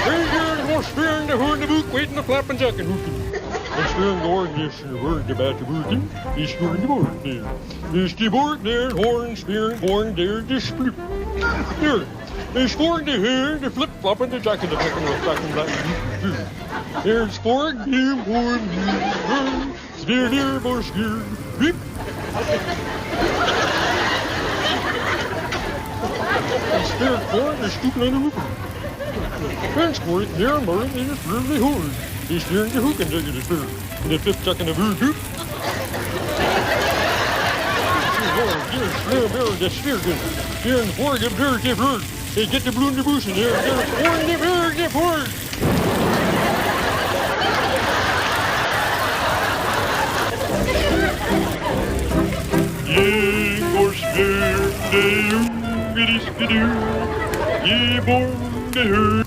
Spearing more spearing the horn the book, waiting the flap and jack and hooking. And spearing the horn, yes, and the word about the booking. He's spearing the board there. There's the board there, horn, spearing, horn there, the split. There. There's four in the hair, the flip flop and the jack and the back and the back and that. There's four in the horn, spear there, more spear. Beep. And spear corn, the stupid and the hooker. And score it there, Murray, and the spear of the horn. He's steering the hook and taking the spear. And the flip jack and the bird hoop. The spear good. Steering four, the bird, the bird. Hey, get the blue in the bush in there. There's four in the bird, the bird. Yeah, more spear, the hoop, it is the do. Yeah, born the herd.